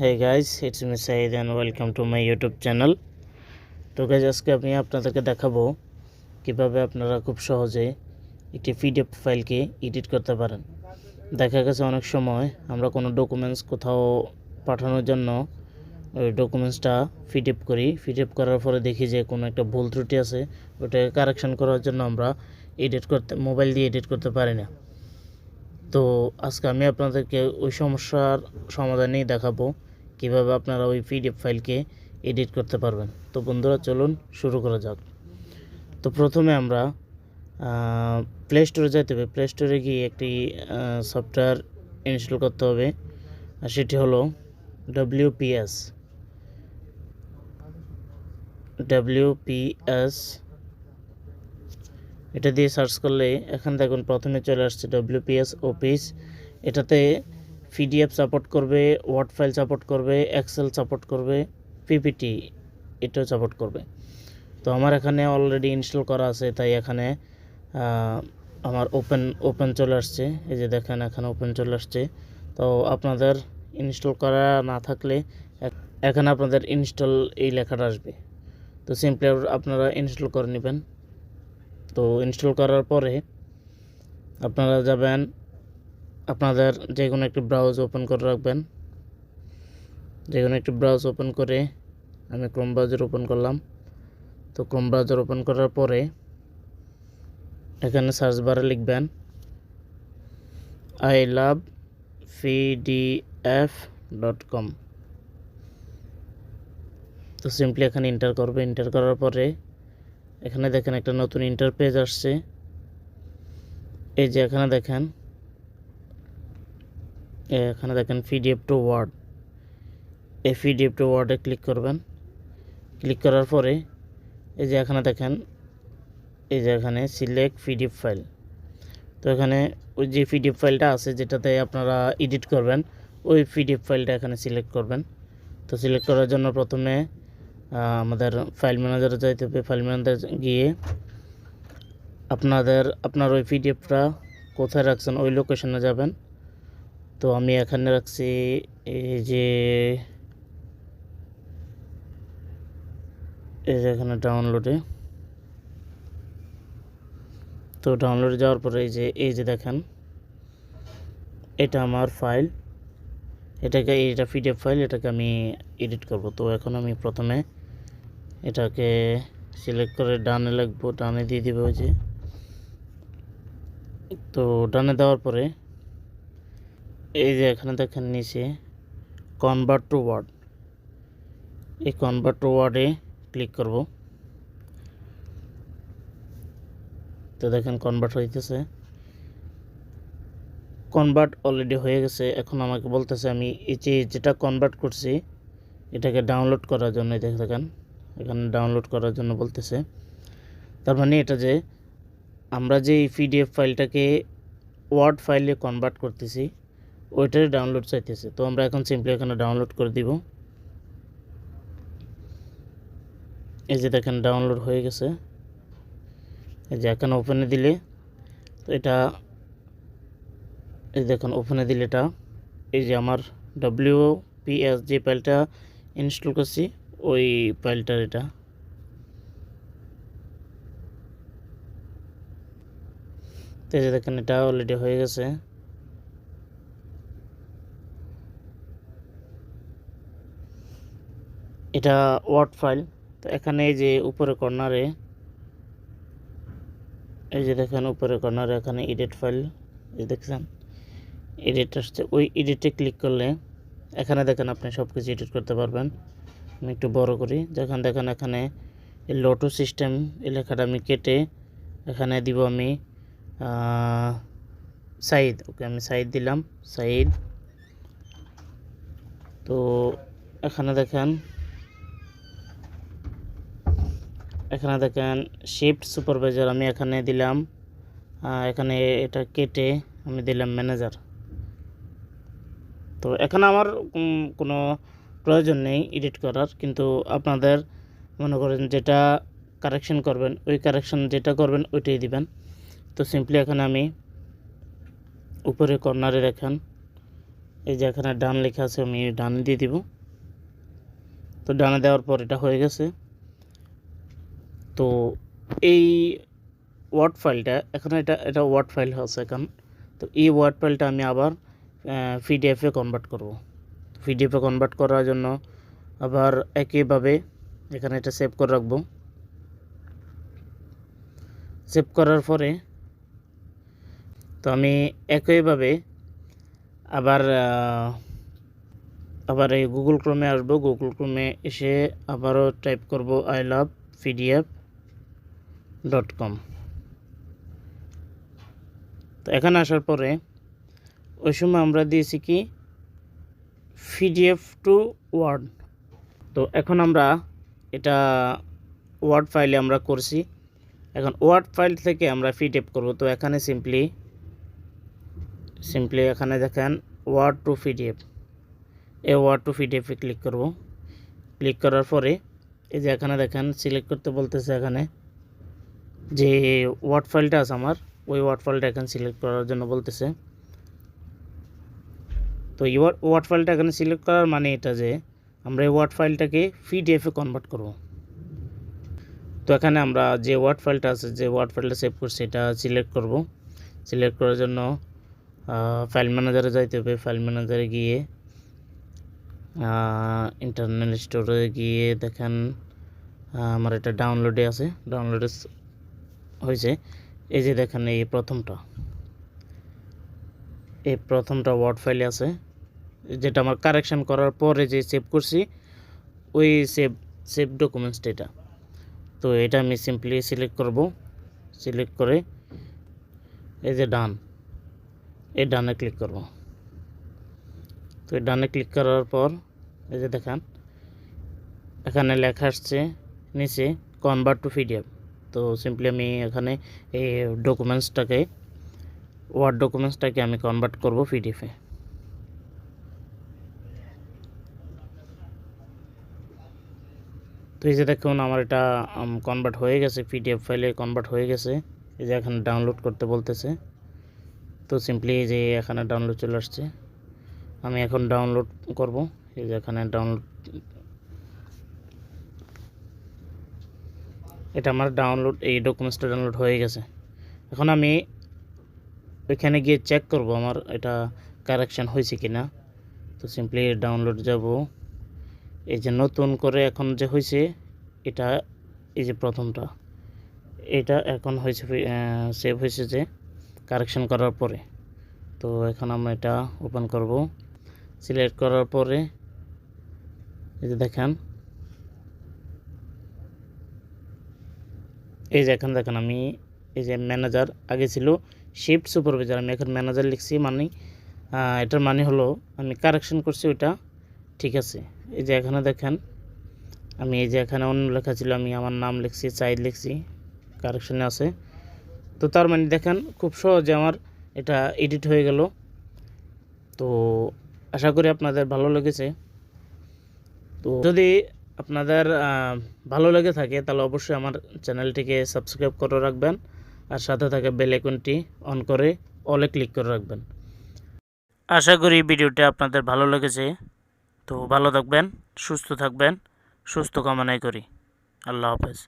Hey guys, it's me Saeed and welcome to my YouTube channel. তো guys আজকে আমি আপনাদেরকে দেখাবো কিভাবে আপনারা খুব সহজে একটি পিডিএফ ফাইলকে এডিট করতে পারেন। দেখা গেছে অনেক সময় আমরা কোনো ডকুমেন্টস কোথাও পাঠানোর জন্য ওই ডকুমেন্টসটা পিডিএফ করার পরে দেখি যে কোনো একটা ভুল ত্রুটি আছে, ওটাকে কারেকশন করার জন্য আমরা মোবাইল দিয়ে এডিট করতে পারি না। তো আজকে আমি আপনাদেরকে ওই সমস্যার সমাধানই দেখাবো কিভাবে আপনারা ওই পিডিএফ ফাইলকে এডিট করতে পারবেন। তো বন্ধুরা চলুন শুরু করা যাক। তো প্রথমে আমরা প্লে স্টোরে যেতে হবে। প্লে স্টোরে গিয়ে একটি সফটওয়্যার ইনস্টল করতে হবে, আর সেটি হলো WPS। এটা দিয়ে সার্চ করলে এখানে দেখুন প্রথমে চলে আসছে WPS অফিস। এটাতে পিডিএফ সাপোর্ট করবে, ওয়ার্ড ফাইল সাপোর্ট করবে, এক্সেল সাপোর্ট করবে, পিপিটি এটাও সাপোর্ট করবে। তো আমার এখানে অলরেডি ইনস্টল করা আছে, তাই এখানে আমার ওপেন চলে আসছে। এই যে দেখেন এখানে ওপেন চলে আসছে। তো আপনাদের ইনস্টল করা না থাকলে এখানে আপনাদের ইনস্টল এই লেখাটা আসবে। তো সিম্পলি আপনারা ইনস্টল করে নেবেন। তো ইনস্টল করার পরে আপনারা যাবেন, আপনাদের যে কোনো একটি ব্রাউজ ওপেন করে রাখবেন। যে কোনো একটি ব্রাউজ ওপেন করে, আমি ক্রোম ব্রাউজার ওপেন করলাম। তো ক্রোম ব্রাউজার ওপেন করার পরে এখানে সার্চ বারে লিখবেন ilovepdf.com। তো সিম্পলি এখানে এন্টার করবে। এন্টার করার পরে এখানে দেখেন একটা নতুন ইন্টারপেজ আসছে। এই যে এখানে দেখেন পিডিএফ টু ওয়ার্ড। এই পিডিএফ টু ওয়ার্ডে ক্লিক করবেন। ক্লিক করার পরে এই যে এখানে দেখেন, এই যে এখানে সিলেক্ট পিডিএফ ফাইল। তো এখানে ওই যে পিডিএফ ফাইলটা আছে যেটাতে আপনারা এডিট করবেন, ওই পিডিএফ ফাইলটা এখানে সিলেক্ট করবেন। তো সিলেক্ট করার জন্য প্রথমে আমাদের ফাইল ম্যানেজারে যাইতে হবে। ফাইল ম্যানেজার গিয়ে আপনার ওই পিডিএফটা কোথায় রাখছেন ওই লোকেশনে যাবেন। তো আমি এখানে রাখছি এই যে এখানে ডাউনলোডে। তো ডাউনলোডে যাওয়ার পরে এই যে দেখেন এটা আমার ফাইল, এটা পিডিএফ ফাইল, এটাকে আমি এডিট করব। তো এখন আমি প্রথমে এটাকে সিলেক্ট করে ডানে লিখবো, ডানে দিয়ে দিব। ওই যে তো ডানে দেওয়ার পরে এই যে এখানে দেখেন নিচে কনভার্ট টু ওয়ার্ড, এই কনভার্ট টু ওয়ার্ডে ক্লিক করব। তো দেখেন কনভার্ট হইতেছে, কনভার্ট অলরেডি হয়ে গেছে। এখন আমাকে বলতেছে আমি এই যেটা কনভার্ট করছি এটাকে ডাউনলোড করার জন্য, দেখেন এখানে ডাউনলোড করার জন্য বলতেছে। তার মানে এটা যে আমরা যে এই পিডিএফ ফাইলটাকে ওয়ার্ড ফাইলে কনভার্ট করতেছি ওইটার ডাউনলোড চাইতেছে। তো আমরা এখন সিম্পলি এখানে ডাউনলোড করে দিব। এই যে দেখেন ডাউনলোড হয়ে গেছে। এই যে এখানে ওপেনে দিলে তো এটা, এই দেখুন ওপেনে দিলে এটা এই যে আমার WPS যে ফাইলটা ইনস্টল করছি ওই ফাইলটার এটা। তো এই যে দেখেন এটা অলরেডি হয়ে গেছে। এটা ওয়ার্ড ফাইল। তো এখানে এই যে উপরে কর্নারে, এই যে দেখেন উপরে কর্নারে এখানে এডিট ফাইল, এই দেখছেন এডিট আসছে। ওই এডিটে ক্লিক করলে এখানে দেখেন আপনি সব কিছু এডিট করতে পারবেন। আমি একটু বড় করি। দেখেন এখানে এই লোটো সিস্টেম এই লেখাটা আমি কেটে এখানে দিব আমি সাইদ। ওকে আমি সাইদ দিলাম, সাইদ। তো এখানে দেখেন শিফট সুপারভাইজার আমি এখানে দিলাম, এখানে এটা কেটে আমি দিলাম ম্যানেজার। তো এখানে আমার কোনো প্রয়োজন নেই এডিট করার, কিন্তু আপনাদের মনে করেন যেটা কারেকশন করবেন ওই কারেকশন যেটা করবেন ওইটাই দিবেন। তো সিম্পলি এখানে আমি উপরে কর্নারে দেখেন এই যে এখানে ডান লেখা আছে, আমি ডানে দিয়ে দিব। তো ডানে দেওয়ার পর এটা হয়ে গেছে। তো এই ওয়ার্ড ফাইলটা এখানে এটা ওয়ার্ড ফাইল আছে এখন। তো এই ওয়ার্ড ফাইলটা আমি আবার পিডিএফে কনভার্ট করব। পিডিএফে কনভার্ট করার জন্য আবার একইভাবে এখানে এটা সেভ করে রাখবো। সেভ করার পরে তো আমি একইভাবে আবার এই গুগল ক্রোমে আসবো। গুগল ক্রোমে এসে আবারও টাইপ করব ilovepdf.com। তো এখানে আসার পরে ওই সময় আমরা দিয়েছি কি পিডিএফ টু ওয়ার্ড। তো এখন আমরা এটা ওয়ার্ড ফাইলে আমরা করছি, এখন ওয়ার্ড ফাইল থেকে আমরা পিডিএফ করব। তো এখানে সিম্পলি এখানে দেখেন ওয়ার্ড টু পিডিএফ, এই ওয়ার্ড টু পিডিএফে ক্লিক করব। ক্লিক করার পরে এই যে এখানে দেখেন সিলেক্ট করতে বলতেছে, এখানে যে ওয়ার্ড ফাইলটা আছে আমার ওই ওয়ার্ড ফাইলটা এখানে সিলেক্ট করার জন্য বলতেছে। তো এই ওয়ার্ড ফাইলটা এখানে সিলেক্ট করার মানে এটা যে আমরা এই ওয়ার্ড ফাইলটাকে পিডিএফে কনভার্ট করব। তো এখানে আমরা যে ওয়ার্ড ফাইলটা আছে, যে ওয়ার্ড ফাইলটা সেভ করছি এটা সিলেক্ট করব। সিলেক্ট করার জন্য ফাইল ম্যানেজারে যাইতে হবে। ফাইল ম্যানেজারে গিয়ে ইন্টারনাল স্টোরে গিয়ে দেখেন আমার এটা ডাউনলোডে আছে, ডাউনলোডে হয়েছে। এই যে দেখেন এই প্রথমটা ওয়ার্ড ফাইলে আছে, যেটা আমার কারেকশন করার পরে যে সেভ করছি ওই সেভ ডকুমেন্টসটা এটা। তো এটা আমি সিম্পলি সিলেক্ট করব। সিলেক্ট করে এই যে ডান, এই ডানে ক্লিক করব। তো এই ডানে ক্লিক করার পর এই যে দেখেন এখানে লেখা আসছে নিচে কনভার্ট টু পিডিএফ। তো সিম্পলি আমি এখানে এই ওয়ার্ড ডকুমেন্টসটাকে আমি কনভার্ট করব পিডিএফে। তো এই যে দেখুন আমার এটা কনভার্ট হয়ে গেছে, পিডিএফ ফাইলে কনভার্ট হয়ে গেছে। এই যে এখানে ডাউনলোড করতে বলতেছে। তো সিম্পলি এই যে এখানে ডাউনলোড চলে আসছে, আমি এখন ডাউনলোড করব। এই যে এখানে ডাউনলোড, এটা আমার ডাউনলোড, এই ডকুমেন্টসটা ডাউনলোড হয়ে গেছে। এখন আমি ওইখানে গিয়ে চেক করব আমার এটা কারেকশন হয়েছে কিনা। তো সিম্পলি ডাউনলোড যাব। এই যে নতুন করে এখন যে হয়েছে এটা, এই যে প্রথমটা এটা এখন হয়েছে সেভ হয়েছে যে কারেকশন করার পরে। তো এখন আমরা এটা ওপেন করব। সিলেক্ট করার পরে এই যে দেখেন, এই যে এখন দেখেন আমি এই যে ম্যানেজার আগে ছিল শিফট সুপারভাইজার, আমি এখন ম্যানেজার লিখছি। মানে এটার মানে হলো আমি কারেকশন করছি ওইটা ঠিক আছে। এই যে এখানে দেখেন আমি এই যে এখানে অন্য লেখা ছিল, আমি আমার নাম লিখছি, সাইদ লিখছি, কারেকশনে আছে। তো তার মানে দেখেন খুব সহজে আমার এটা এডিট হয়ে গেল। তো আশা করি আপনাদের ভালো লেগেছে। তো যদি আপনাদের ভালো লেগে থাকে তাহলে অবশ্যই আমার চ্যানেলটিকে সাবস্ক্রাইব করে রাখবেন, আর সাথে থাকা বেল আইকনটি অন করে অলে ক্লিক করে রাখবেন। আশা করি ভিডিওটা আপনাদের ভালো লেগেছে। তো ভালো থাকবেন, সুস্থ থাকবেন, সুস্থ কামনাই করি। আল্লাহ হাফেজ।